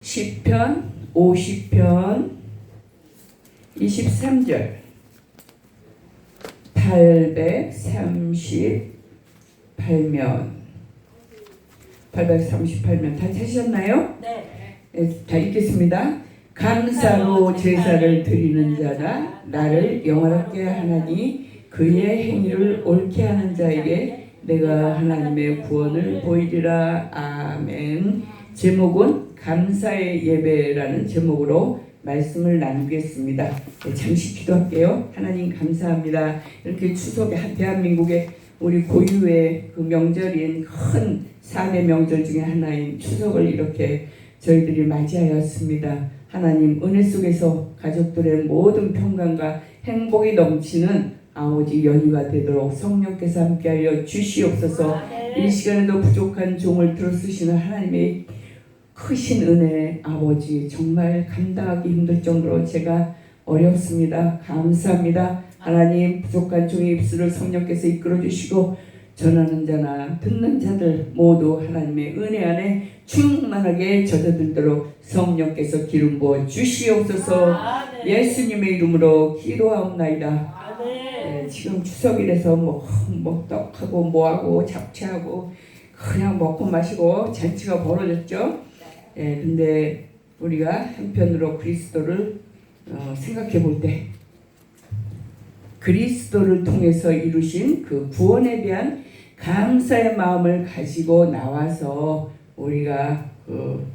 시편 50편 23절 838면 다 찾으셨나요? 네. 다 읽겠습니다. 감사로 제사를 드리는 자라 나를 영화롭게 하나니 그의 행위를 옳게 하는 자에게 내가 하나님의 구원을 보이리라. 아멘. 제목은 감사의 예배라는 제목으로 말씀을 나누겠습니다. 잠시 기도할게요. 하나님 감사합니다. 이렇게 추석에 대한민국의 우리 고유의 그 명절인 큰 4대 명절 중에 하나인 추석을 이렇게 저희들이 맞이하였습니다. 하나님 은혜 속에서 가족들의 모든 평강과 행복이 넘치는 아버지 연휴가 되도록 성령께서 함께하여 주시옵소서. 이 시간에도 부족한 종을 들어쓰시는 하나님의 크신 은혜 아버지 정말 감당하기 힘들 정도로 제가 어렵습니다. 감사합니다. 하나님 부족한 종의 입술을 성령께서 이끌어 주시고 전하는 자나 듣는 자들 모두 하나님의 은혜 안에 충만하게 젖어들도록 성령께서 기름 부어 주시옵소서. 예수님의 이름으로 기도하옵나이다. 지금 추석이라서 뭐 떡하고 뭐하고 잡채하고 그냥 먹고 마시고 잔치가 벌어졌죠. 근데 우리가 한편으로 그리스도를 생각해 볼 때 그리스도를 통해서 이루신 그 구원에 대한 감사의 마음을 가지고 나와서 우리가 그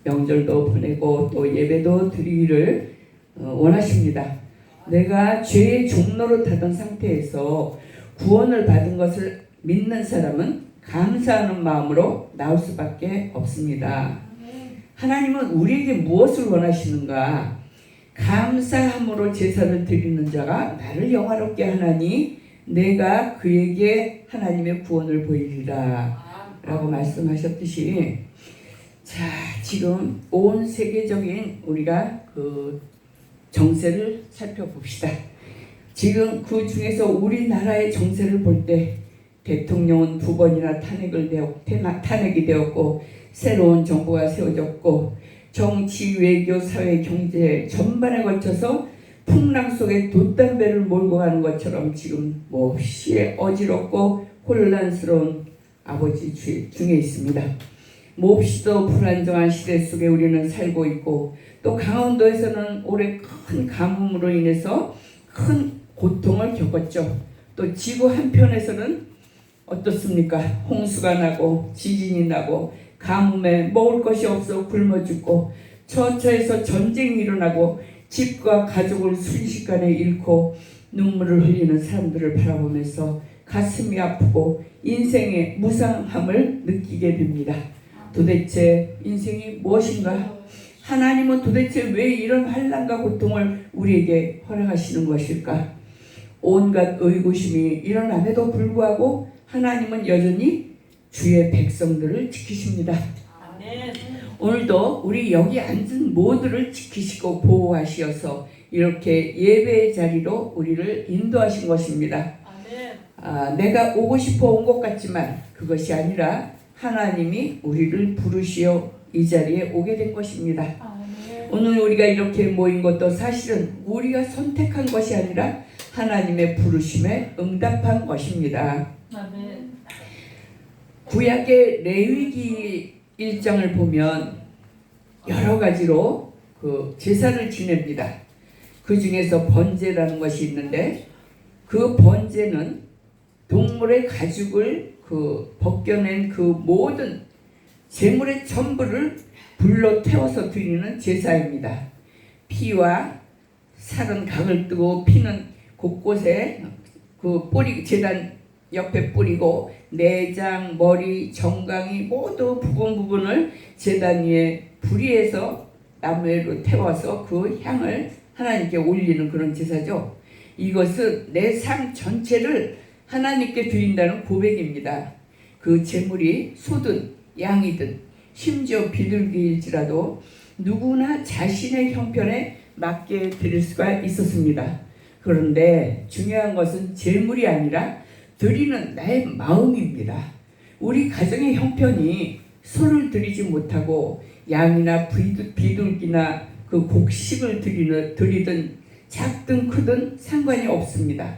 명절도 보내고 또 예배도 드리기를 원하십니다. 내가 죄의 종노릇하던 상태에서 구원을 받은 것을 믿는 사람은 감사하는 마음으로 나올 수밖에 없습니다. 하나님은 우리에게 무엇을 원하시는가? 감사함으로 제사를 드리는 자가 나를 영화롭게 하나니 내가 그에게 하나님의 구원을 보이리라 라고 말씀하셨듯이, 자, 지금 온 세계적인 우리가 그 정세를 살펴봅시다. 지금 그 중에서 우리나라의 정세를 볼 때 대통령은 2번이나 탄핵이 되었고 새로운 정부가 세워졌고 정치, 외교, 사회, 경제 전반에 걸쳐서 풍랑 속에 돛담배를 몰고 가는 것처럼 지금 몹시 어지럽고 혼란스러운 아버지 중에 있습니다. 몹시도 불안정한 시대 속에 우리는 살고 있고 또 강원도에서는 올해 큰 가뭄으로 인해서 큰 고통을 겪었죠. 또 지구 한편에서는 어떻습니까? 홍수가 나고 지진이 나고 가뭄에 먹을 것이 없어 굶어 죽고 처처에서 전쟁이 일어나고 집과 가족을 순식간에 잃고 눈물을 흘리는 사람들을 바라보면서 가슴이 아프고 인생의 무상함을 느끼게 됩니다. 도대체 인생이 무엇인가? 하나님은 도대체 왜 이런 환난과 고통을 우리에게 허락하시는 것일까? 온갖 의구심이 일어남에도 불구하고 하나님은 여전히 주의 백성들을 지키십니다. 아멘. 오늘도 우리 여기 앉은 모두를 지키시고 보호하시어서 이렇게 예배의 자리로 우리를 인도하신 것입니다. 아멘. 내가 오고 싶어 온 것 같지만 그것이 아니라 하나님이 우리를 부르시어 이 자리에 오게 된 것입니다. 아멘. 오늘 우리가 이렇게 모인 것도 사실은 우리가 선택한 것이 아니라 하나님의 부르심에 응답한 것입니다. 아멘. 구약의 레위기 1장을 보면 여러 가지로 그 제사를 지냅니다. 그 중에서 번제라는 것이 있는데 그 번제는 동물의 가죽을 벗겨낸 그 모든 제물의 전부를 불로 태워서 드리는 제사입니다. 피와 살은 각을 뜨고 피는 곳곳에 그 뿌리 제단 옆에 뿌리고 내장, 머리, 정강이 모두 부분을 제단 위에 불의해서 나무로 태워서 그 향을 하나님께 올리는 그런 제사죠. 이것은 내 삶 전체를 하나님께 드린다는 고백입니다. 그 제물이 소든 양이든 심지어 비둘기일지라도 누구나 자신의 형편에 맞게 드릴 수가 있었습니다. 그런데 중요한 것은 제물이 아니라 드리는 나의 마음입니다. 우리 가정의 형편이 손을 들이지 못하고 양이나 비둘기나 그 곡식을 드리든 작든 크든 상관이 없습니다.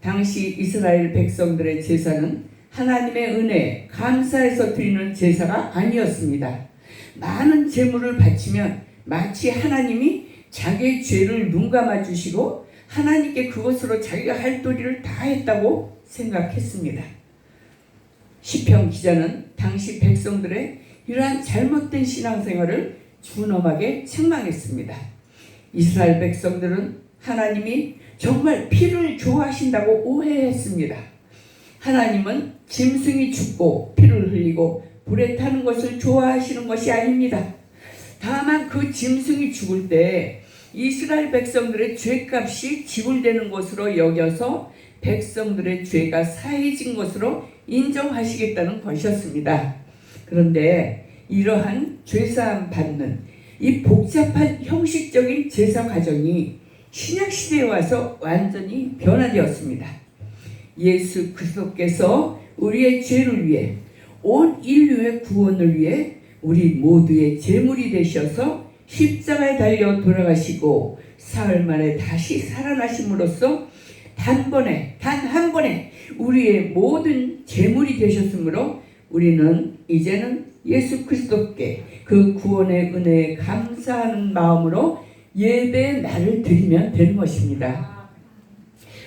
당시 이스라엘 백성들의 제사는 하나님의 은혜에 감사해서 드리는 제사가 아니었습니다. 많은 제물을 바치면 마치 하나님이 자기의 죄를 눈감아 주시고 하나님께 그것으로 자기가 할 도리를 다 했다고 생각했습니다. 시편 기자는 당시 백성들의 이러한 잘못된 신앙생활을 준엄하게 책망했습니다. 이스라엘 백성들은 하나님이 정말 피를 좋아하신다고 오해했습니다. 하나님은 짐승이 죽고 피를 흘리고 불에 타는 것을 좋아하시는 것이 아닙니다. 다만 그 짐승이 죽을 때 이스라엘 백성들의 죄값이 지불되는 것으로 여겨서 백성들의 죄가 사해진 것으로 인정하시겠다는 것이었습니다. 그런데 이러한 죄사함 받는 이 복잡한 형식적인 제사 과정이 신약시대에 와서 완전히 변화되었습니다. 예수 그리스도께서 우리의 죄를 위해 온 인류의 구원을 위해 우리 모두의 제물이 되셔서 십자가에 달려 돌아가시고 사흘 만에 다시 살아나심으로써 단 한 번에 우리의 모든 제물이 되셨으므로 우리는 이제는 예수 그리스도께 그 구원의 은혜에 감사하는 마음으로 예배의 날을 드리면 되는 것입니다.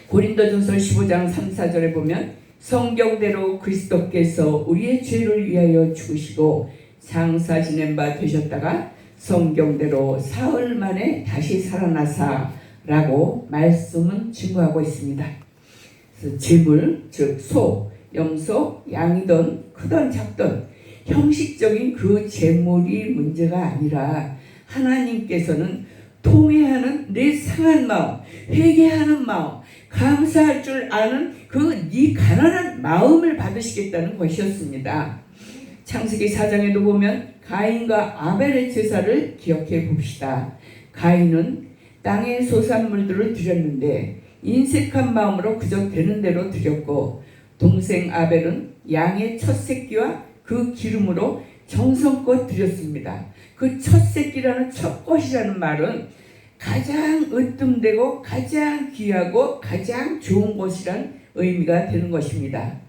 고린도전서 15장 3, 4절에 보면 성경대로 그리스도께서 우리의 죄를 위하여 죽으시고 장사 지낸 바 되셨다가 성경대로 사흘 만에 다시 살아나사 라고 말씀은 증거하고 있습니다. 그래서 제물, 즉 소, 염소, 양이든 크든 작든 형식적인 그 제물이 문제가 아니라 하나님께서는 통회하는 내 상한 마음, 회개하는 마음, 감사할 줄 아는 그 네 가난한 마음을 받으시겠다는 것이었습니다. 창세기 4장에도 보면 가인과 아벨의 제사를 기억해 봅시다. 가인은 땅의 소산물들을 드렸는데 인색한 마음으로 그저 되는 대로 드렸고, 동생 아벨은 양의 첫 새끼와 그 기름으로 정성껏 드렸습니다. 그 첫 새끼라는 첫 것이라는 말은 가장 으뜸되고 가장 귀하고 가장 좋은 것이란 의미가 되는 것입니다.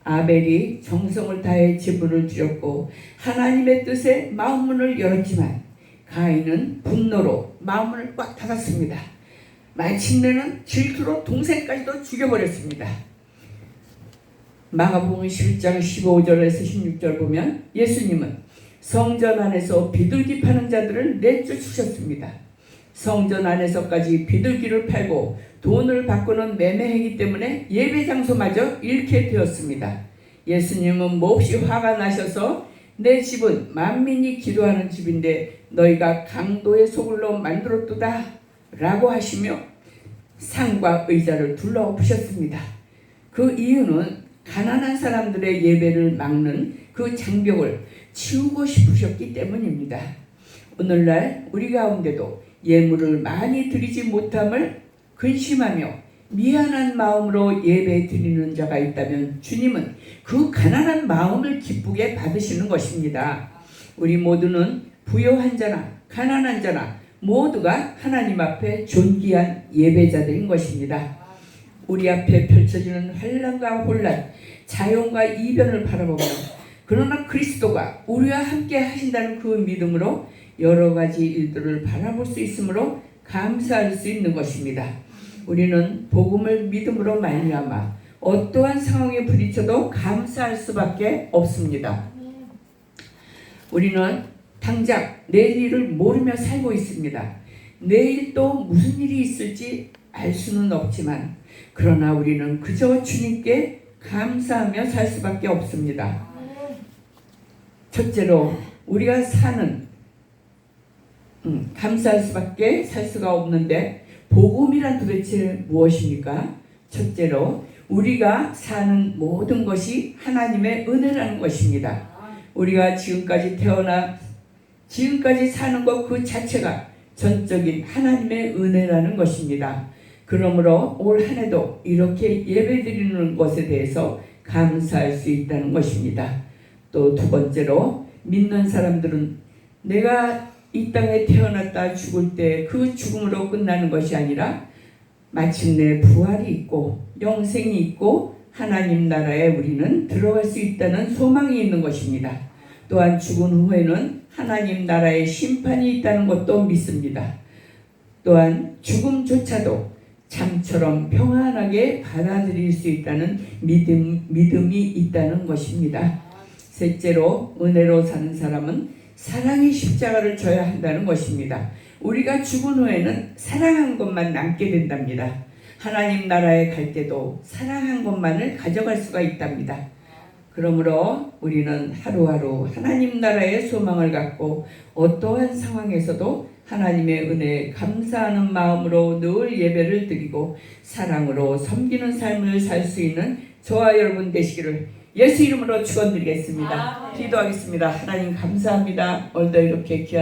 아벨이 정성을 다해 제물을 드렸고 하나님의 뜻에 마음문을 열었지만 가인은 분노로 마음문을 꽉 닫았습니다. 마침내는 질투로 동생까지도 죽여버렸습니다. 마가복음 11장 15절에서 16절 보면 예수님은 성전 안에서 비둘기 파는 자들을 내쫓으셨습니다. 성전 안에서까지 비둘기를 팔고 돈을 바꾸는 매매행위 때문에 예배 장소마저 잃게 되었습니다. 예수님은 몹시 화가 나셔서 내 집은 만민이 기도하는 집인데 너희가 강도의 소굴로 만들었도다 라고 하시며 상과 의자를 둘러엎으셨습니다. 그 이유는 가난한 사람들의 예배를 막는 그 장벽을 치우고 싶으셨기 때문입니다. 오늘날 우리 가운데도 예물을 많이 드리지 못함을 근심하며 미안한 마음으로 예배 드리는 자가 있다면 주님은 그 가난한 마음을 기쁘게 받으시는 것입니다. 우리 모두는 부요한 자나 가난한 자나 모두가 하나님 앞에 존귀한 예배자들인 것입니다. 우리 앞에 펼쳐지는 환난과 혼란, 자연과 이변을 바라보며 그러나 그리스도가 우리와 함께 하신다는 그 믿음으로 여러 가지 일들을 바라볼 수 있으므로 감사할 수 있는 것입니다. 우리는 복음을 믿음으로 말미암아 어떠한 상황에 부딪혀도 감사할 수밖에 없습니다. 우리는 당장 내일 일을 모르며 살고 있습니다. 내일 또 무슨 일이 있을지 알 수는 없지만 그러나 우리는 그저 주님께 감사하며 살 수밖에 없습니다. 첫째로 우리가 감사할 수밖에 살 수가 없는데 복음이란 도대체 무엇입니까? 첫째로 우리가 사는 모든 것이 하나님의 은혜라는 것입니다. 우리가 지금까지 태어나 지금까지 사는 것 그 자체가 전적인 하나님의 은혜라는 것입니다. 그러므로 올 한 해도 이렇게 예배드리는 것에 대해서 감사할 수 있다는 것입니다. 또 두 번째로 믿는 사람들은 내가 이 땅에 태어났다 죽을 때 그 죽음으로 끝나는 것이 아니라 마침내 부활이 있고 영생이 있고 하나님 나라에 우리는 들어갈 수 있다는 소망이 있는 것입니다. 또한 죽은 후에는 하나님 나라의 심판이 있다는 것도 믿습니다. 또한 죽음조차도 잠처럼 평안하게 받아들일 수 있다는 믿음이 있다는 것입니다. 셋째로 은혜로 사는 사람은 사랑의 십자가를 져야 한다는 것입니다. 우리가 죽은 후에는 사랑한 것만 남게 된답니다. 하나님 나라에 갈 때도 사랑한 것만을 가져갈 수가 있답니다. 그러므로 우리는 하루하루 하나님 나라의 소망을 갖고 어떠한 상황에서도 하나님의 은혜에 감사하는 마음으로 늘 예배를 드리고 사랑으로 섬기는 삶을 살 수 있는 저와 여러분 되시기를 예수 이름으로 축원드리겠습니다. 아멘. 기도하겠습니다. 하나님 감사합니다. 오늘도 이렇게 귀한